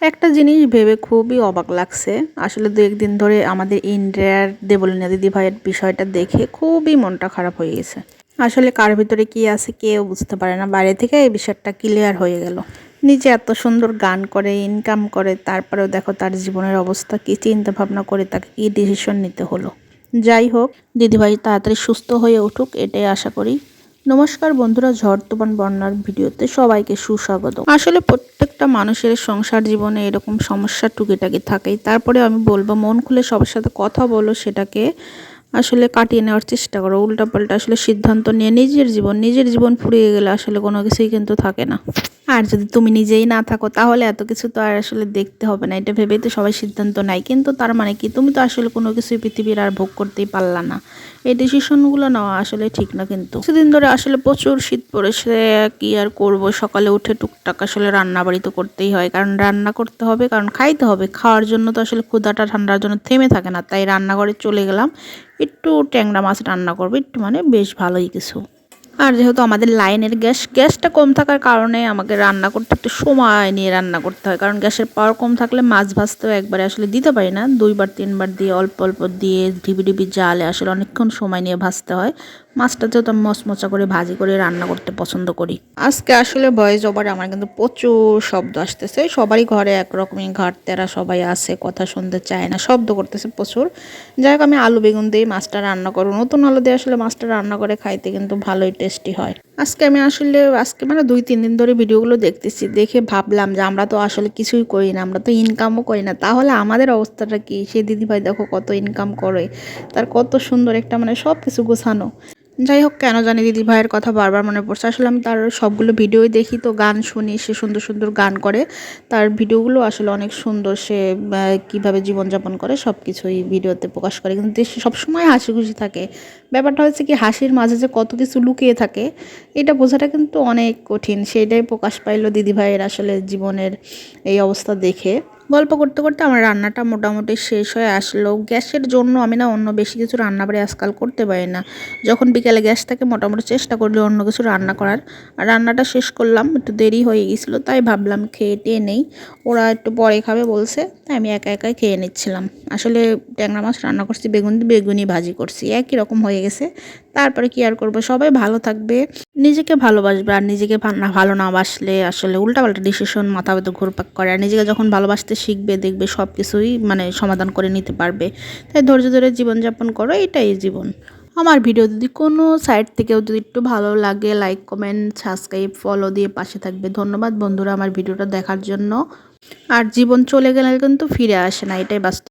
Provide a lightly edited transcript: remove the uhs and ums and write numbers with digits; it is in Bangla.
একটা জিনিস ভেবে খুবই অবাক লাগছে। আসলে দু একদিন ধরে আমাদের ইন্ডিয়ার দেবলীনা দিদি ভাইয়ের বিষয়টা দেখে খুবই মনটা খারাপ হয়ে গেছে। আসলে কার ভিতরে কি আছে কেউ বুঝতে পারে না, বাইরে থেকে এই বিষয়টা ক্লিয়ার হয়ে গেল। নিজে এত সুন্দর গান করে, ইনকাম করে, তারপরেও দেখো তার জীবনের অবস্থা কি, চিন্তা ভাবনা করে তাকে কি ডিসিশন নিতে হলো। যাই হোক, দিদিভাই তাড়াতাড়ি সুস্থ হয়ে উঠুক, এটাই আশা করি। নমস্কার বন্ধুরা, ঝড় তুফান বন্যার ভিডিওতে সবাইকে সুস্বাগত। আসলে প্রত্যেকটা মানুষের সংসার জীবনে এরকম সমস্যা টুকিটাকি থাকেই। তারপরে আমি বলবো, মন খুলে সবার সাথে কথা বলো, সেটাকে আসলে কাটিয়ে নেওয়ার চেষ্টা করো। উল্টাপাল্টা আসলে সিদ্ধান্ত নিয়ে নিজের জীবন ফুরিয়ে গেলে আসলে কোনো কিছুই কিন্তু থাকে না। আর যদি তুমি নিজেই না থাকো তাহলে এত কিছু তো আর আসলে দেখতে হবে না, এটা ভেবেই তো সবাই সিদ্ধান্ত নেয়। কিন্তু তার মানে কি, তুমি তো আসলে কোনো কিছুই পৃথিবীর আর ভোগ করতেই পারলা না। এই ডিসিশনগুলো নেওয়া আসলে ঠিক না। কিন্তু কিছুদিন ধরে আসলে প্রচুর শীত পড়েছে, কি আর করব, সকালে উঠে টুকটাক আসলে রান্না বাড়ি তো করতেই হয়, কারণ রান্না করতে হবে, কারণ খাইতে হবে। খাওয়ার জন্য তো আসলে ক্ষুধাটা ঠান্ডার জন্য থেমে থাকে না। তাই রান্নাঘরে চলে গেলাম, একটু ট্যাংরা মাছ রান্না করবো, একটু মানে বেশ ভালোই কিছু। আর যেহেতু আমাদের লাইনের গ্যাসটা কম থাকার কারণে আমাকে রান্না করতে একটু সময় নিয়ে রান্না করতে হয়, কারণ গ্যাসের পাওয়ার কম থাকলে মাছ ভাজতেও একবারে আসলে দিতে পারি না, 2-3 বার দিয়ে অল্প অল্প দিয়ে ঢিবি ঢিবি জালে আসলে অনেকক্ষণ সময় নিয়ে ভাজতে হয়। মাছটা যেহেতু আমি মচমচা করে ভাজি করে রান্না করতে পছন্দ করি। আজকে আসলে ভয়েস ওভারে আমার কিন্তু প্রচুর শব্দ আসতেছে। সবারই ঘরে একরকমই ঘাটতেরা সবাই আছে, কথা শুনতে চায় না, শব্দ করতেছে প্রচুর। যাই হোক, আমি আলু বেগুন দিয়ে মাছটা রান্না করবো। নতুন আলু দিয়ে আসলে মাছটা রান্না করে খাইতে কিন্তু ভালোই টেস্টি হয়। আজকে মানে 2-3 দিন ধরে ভিডিওগুলো দেখতেছি, দেখে ভাবলাম যে আমরা তো আসলে কিছুই করি না, আমরা তো ইনকামও করি না, তাহলে আমাদের অবস্থাটা কি। সে দিদিভাই দেখো কত ইনকাম করে, তার কত সুন্দর একটা মানে সব কিছু গোছানো। যাই হোক, কেন জানি দিদি ভাইয়ের কথা বারবার মনে পড়ছে। আসলে আমি তার সবগুলো ভিডিওই দেখি, তো গান শুনি, সে সুন্দর সুন্দর গান করে। তার ভিডিওগুলো আসলে অনেক সুন্দর। সে কীভাবে জীবনযাপন করে সব কিছুই ভিডিওতে প্রকাশ করে, কিন্তু সে সবসময় হাসি খুশি থাকে। ব্যাপারটা হচ্ছে কি, হাসির মাঝে যে কত কিছু লুকিয়ে থাকে এটা বোঝাটা কিন্তু অনেক কঠিন। সেটাই প্রকাশ পাইলো দিদি ভাইয়ের আসলে জীবনের এই অবস্থা দেখে। গল্প করতে করতে আমার রান্নাটা মোটামুটি শেষ হয়ে আসলো। গ্যাসের জন্য আমি না অন্য বেশি কিছু রান্নাবাড়ি আজকাল করতে পারি না। যখন বিকেলে গ্যাস থাকে মোটামুটি চেষ্টা করলে অন্য কিছু রান্না করার। আর রান্নাটা শেষ করলাম, একটু দেরি হয়ে গেছিলো, তাই ভাবলাম খেয়ে টেয়ে নেই। ওরা একটু পরে খাবে বলছে, তাই আমি একা একাই খেয়ে নিচ্ছিলাম। আসলে ট্যাংরা মাছ রান্না করছি, বেগুনি ভাজি করছি, একই রকম হয়ে গেছে। তারপরে কি আর করবো, সবাই ভালো থাকবে, নিজেকে ভালোবাসবে। আর নিজেকে ভালো না বাসলে আসলে উল্টাপাল্টা ডিসিশন মাথা ভেতর ঘুরপাক করে। আর নিজেকে যখন ভালোবাসতে শিখবে, দেখবে সব কিছুই মানে সমাধান করে নিতে পারবে। তাই ধৈর্য ধরে জীবনযাপন করো, এটাই জীবন। আমার ভিডিও যদি কোনো সাইড থেকেও যদি একটু ভালো লাগে, লাইক কমেন্ট সাবস্ক্রাইব ফলো দিয়ে পাশে থাকবে। ধন্যবাদ বন্ধুরা আমার ভিডিওটা দেখার জন্য। আর জীবন চলে গেলে কিন্তু ফিরে আসে না, এটাই বাস্তব।